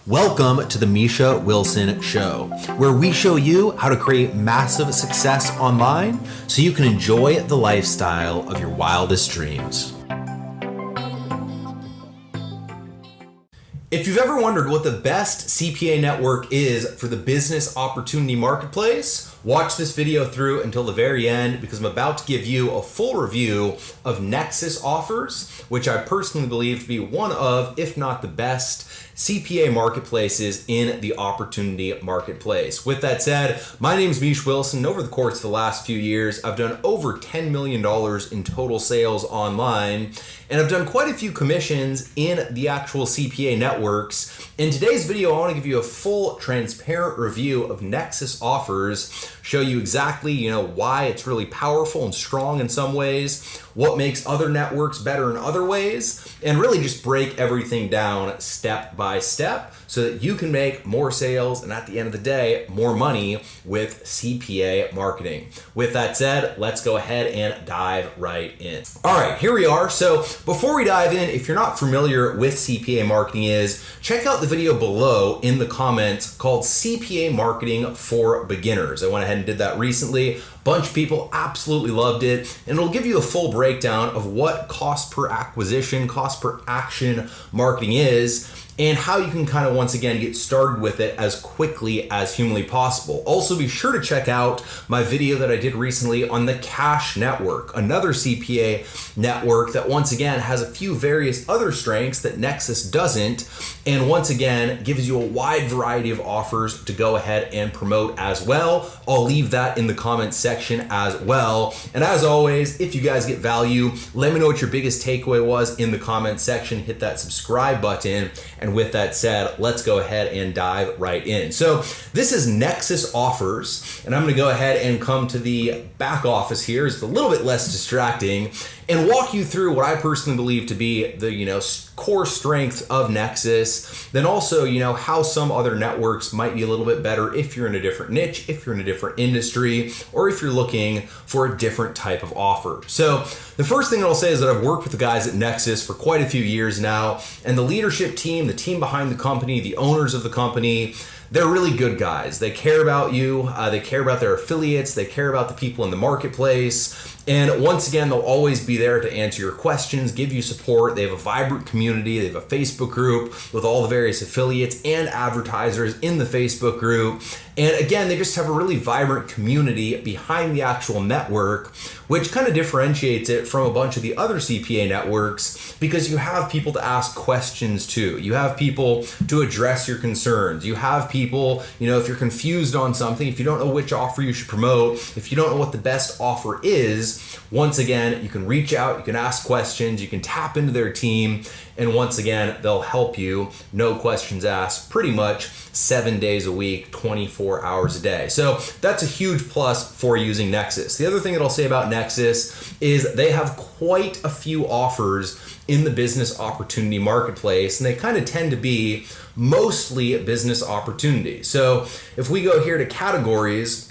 Welcome to the Misha Wilson Show, where we show you how to create massive success online so you can enjoy the lifestyle of your wildest dreams. If you've ever wondered what the best CPA network is for the business opportunity marketplace, watch this video through until the very end because I'm about to give you a full review of Nexus Offers, which I personally believe to be one of, if not the best, CPA marketplaces in the opportunity marketplace. With that said, my name is Misha Wilson, and over the course of the last few years, I've done over $10 million in total sales online, and I've done quite a few commissions in the actual CPA networks. In today's video, I want to give you a full, transparent review of Nexus Offers, show you exactly, why it's really powerful and strong in some ways, what makes other networks better in other ways, and really just break everything down step by step so that you can make more sales and at the end of the day, more money with CPA marketing. With that said, let's go ahead and dive right in. All right, here we are. So before we dive in, if you're not familiar with CPA marketing check out the video below in the comments called CPA Marketing for Beginners. I went ahead and did that recently. Bunch of people absolutely loved it, and it'll give you a full breakdown of what cost per acquisition, cost per action marketing is, and how you can kind of once again get started with it as quickly as humanly possible. Also, be sure to check out my video that I did recently on the Cash Network, another CPA network that once again has a few various other strengths that Nexus doesn't, and once again gives you a wide variety of offers to go ahead and promote as well. I'll leave that in the comments section as well. And as always, if you guys get value, let me know what your biggest takeaway was in the comments section. Hit that subscribe button. And with that said, let's go ahead and dive right in. So this is Nexus Offers, and I'm going to go ahead and come to the back office here. It's a little bit less distracting and walk you through what I personally believe to be the core strength of Nexus, then also how some other networks might be a little bit better if you're in a different niche, if you're in a different industry, or if you're looking for a different type of offer. So the first thing I'll say is that I've worked with the guys at Nexus for quite a few years now, and the leadership team, the team behind the company, the owners of the company, they're really good guys. They care about you, they care about their affiliates, they care about the people in the marketplace. And once again, they'll always be there to answer your questions, give you support. They have a vibrant community. They have a Facebook group with all the various affiliates and advertisers in the Facebook group. And again, they just have a really vibrant community behind the actual network, which kind of differentiates it from a bunch of the other CPA networks because you have people to ask questions to. You have people to address your concerns. You have people, if you're confused on something, if you don't know which offer you should promote, if you don't know what the best offer is, once again, you can reach out, you can ask questions, you can tap into their team, and once again, they'll help you, no questions asked, pretty much 7 days a week, 24 hours a day. So that's a huge plus for using Nexus. The other thing that I'll say about Nexus is they have quite a few offers in the business opportunity marketplace, and they kind of tend to be mostly business opportunities. So if we go here to categories,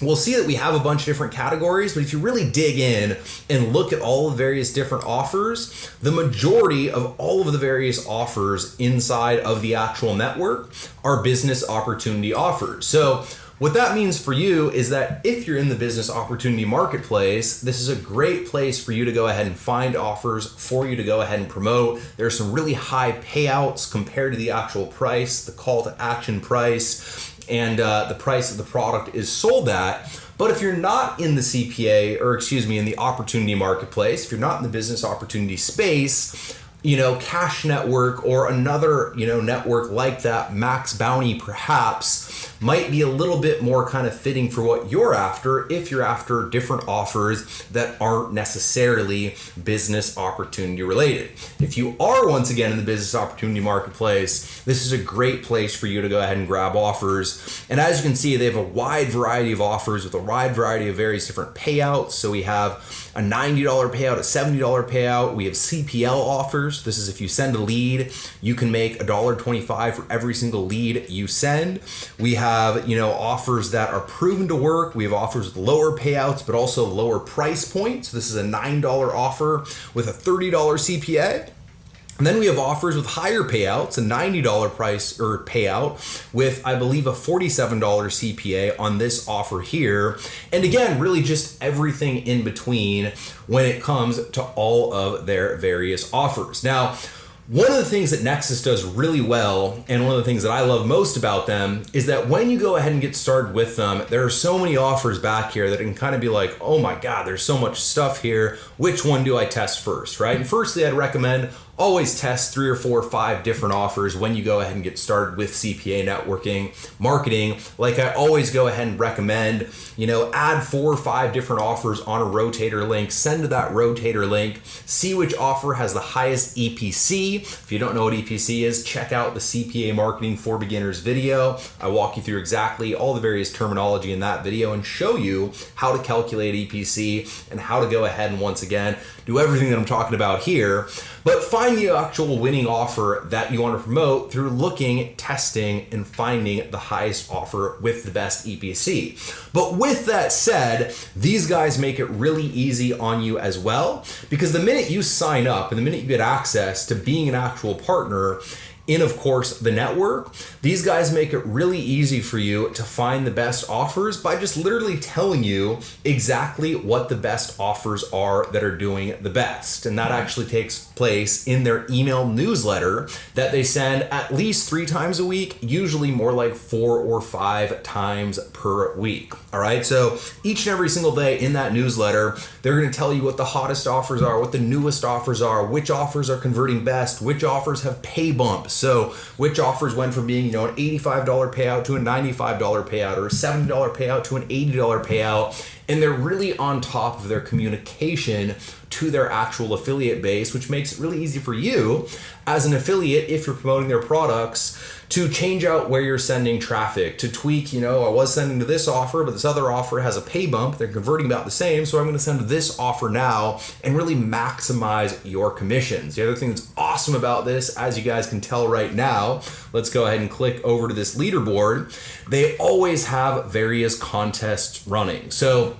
we'll see that we have a bunch of different categories, but if you really dig in and look at all the various different offers, the majority of all of the various offers inside of the actual network are business opportunity offers. So what that means for you is that if you're in the business opportunity marketplace, this is a great place for you to go ahead and find offers for you to go ahead and promote. There's some really high payouts compared to the actual price, the call to action price, and the price of the product is sold at. But if you're not in the in the opportunity marketplace, if you're not in the business opportunity space, Cash Network or another, network like that, Max Bounty perhaps, might be a little bit more kind of fitting for what you're after if you're after different offers that aren't necessarily business opportunity related. If you are once again in the business opportunity marketplace, this is a great place for you to go ahead and grab offers. And as you can see, they have a wide variety of offers with a wide variety of various different payouts. So we have a $90 payout, a $70 payout. We have CPL offers. This is if you send a lead, you can make $1.25 for every single lead you send. We have offers that are proven to work. We have offers with lower payouts, but also lower price points. So this is a $9 offer with a $30 CPA. And then we have offers with higher payouts, a $90 price or payout with, I believe, a $47 CPA on this offer here. And again, really just everything in between when it comes to all of their various offers. Now, one of the things that Nexus does really well, and one of the things that I love most about them, is that when you go ahead and get started with them, there are so many offers back here that it can kind of be like, oh my God, there's so much stuff here. Which one do I test first, right? And firstly, I'd recommend always test 3 or 4 or 5 different offers when you go ahead and get started with CPA networking marketing. Like I always go ahead and recommend, add 4 or 5 different offers on a rotator link, send to that rotator link, see which offer has the highest EPC. If you don't know what EPC is, check out the CPA Marketing for Beginners video. I walk you through exactly all the various terminology in that video and show you how to calculate EPC and how to go ahead and once again do everything that I'm talking about here. But find the actual winning offer that you want to promote through looking, testing, and finding the highest offer with the best EPC. But with that said, these guys make it really easy on you as well, because the minute you sign up and the minute you get access to being an actual partner in, of course, the network, these guys make it really easy for you to find the best offers by just literally telling you exactly what the best offers are that are doing the best. And that actually takes place in their email newsletter that they send at least 3 times a week, usually more like 4 or 5 times per week. All right. So each and every single day in that newsletter, they're going to tell you what the hottest offers are, what the newest offers are, which offers are converting best, which offers have pay bumps. So which offers went from being, an $85 payout to a $95 payout, or a $70 payout to an $80 payout. And they're really on top of their communication to their actual affiliate base, which makes it really easy for you as an affiliate, if you're promoting their products, to change out where you're sending traffic, to tweak, I was sending to this offer, but this other offer has a pay bump. They're converting about the same, so I'm going to send to this offer now and really maximize your commissions. The other thing that's awesome about this, as you guys can tell right now, let's go ahead and click over to this leaderboard. They always have various contests running. So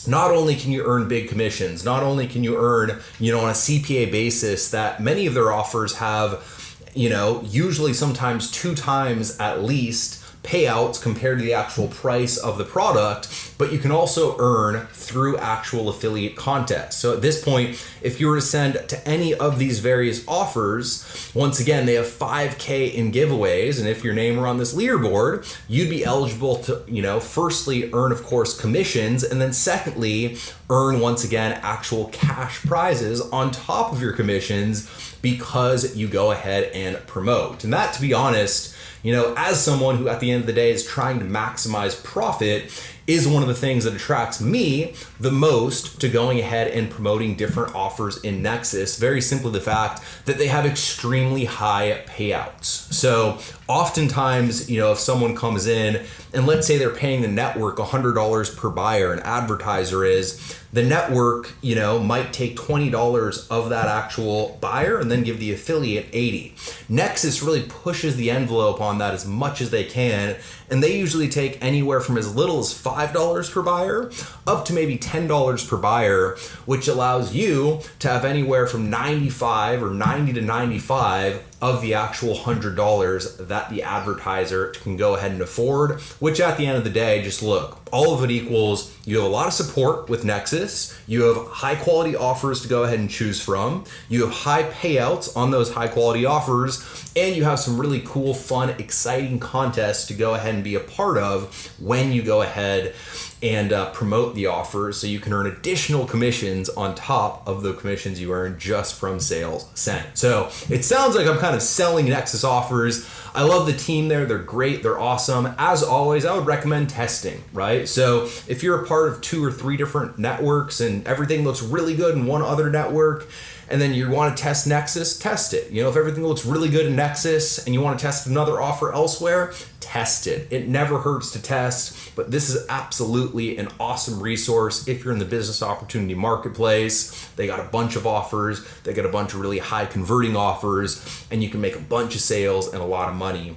not only can you earn big commissions, not only can you earn, on a CPA basis that many of their offers have, usually sometimes 2 times at least payouts compared to the actual price of the product, but you can also earn through actual affiliate contests. So at this point, if you were to send to any of these various offers, once again, they have 5K in giveaways. And if your name were on this leaderboard, you'd be eligible to, firstly earn, of course, commissions, and then secondly, earn once again actual cash prizes on top of your commissions because you go ahead and promote. And that, to be honest, as someone who at the end of the day is trying to maximize profit, is one of the things that attracts me the most to going ahead and promoting different offers in Nexus. Very simply the fact that they have extremely high payouts. So oftentimes, if someone comes in and let's say they're paying the network $100 per buyer, an advertiser is, the network, might take $20 of that actual buyer and then give the affiliate $80. Nexus really pushes the envelope on that as much as they can, and they usually take anywhere from as little as $5 per buyer up to maybe $10 per buyer, which allows you to have anywhere from 95 or 90 to 95 of the actual $100 that the advertiser can go ahead and afford, which at the end of the day, just look, all of it equals you have a lot of support with Nexus, you have high quality offers to go ahead and choose from, you have high payouts on those high quality offers, and you have some really cool, fun, exciting contests to go ahead and be a part of when you go ahead and promote the offers, so you can earn additional commissions on top of the commissions you earn just from sales sent. So it sounds like I'm kind of selling Nexus Offers. I love the team there. They're great. They're awesome. As always, I would recommend testing, right? So if you're a part of 2 or 3 different networks and everything looks really good in one other network, and then you want to test Nexus, test it. If everything looks really good in Nexus and you want to test another offer elsewhere, test it. It never hurts to test, but this is absolutely an awesome resource if you're in the business opportunity marketplace. They got a bunch of offers, they got a bunch of really high converting offers, and you can make a bunch of sales and a lot of money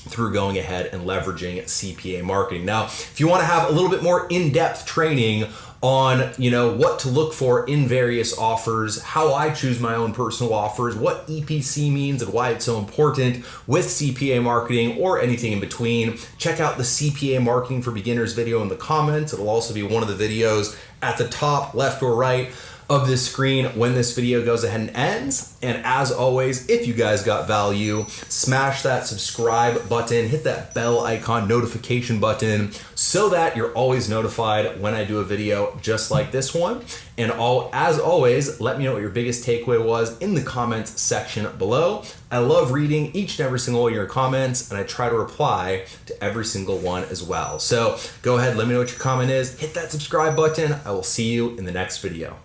through going ahead and leveraging CPA marketing. Now, if you want to have a little bit more in-depth training on, what to look for in various offers, how I choose my own personal offers, what EPC means and why it's so important with CPA marketing or anything in between, check out the CPA Marketing for Beginners video in the comments. It'll also be one of the videos at the top, left or right of this screen when this video goes ahead and ends. And as always, if you guys got value, smash that subscribe button, hit that bell icon notification button so that you're always notified when I do a video just like this one. And as always, let me know what your biggest takeaway was in the comments section below. I love reading each and every single one of your comments, and I try to reply to every single one as well. So go ahead, let me know what your comment is, hit that subscribe button. I will see you in the next video.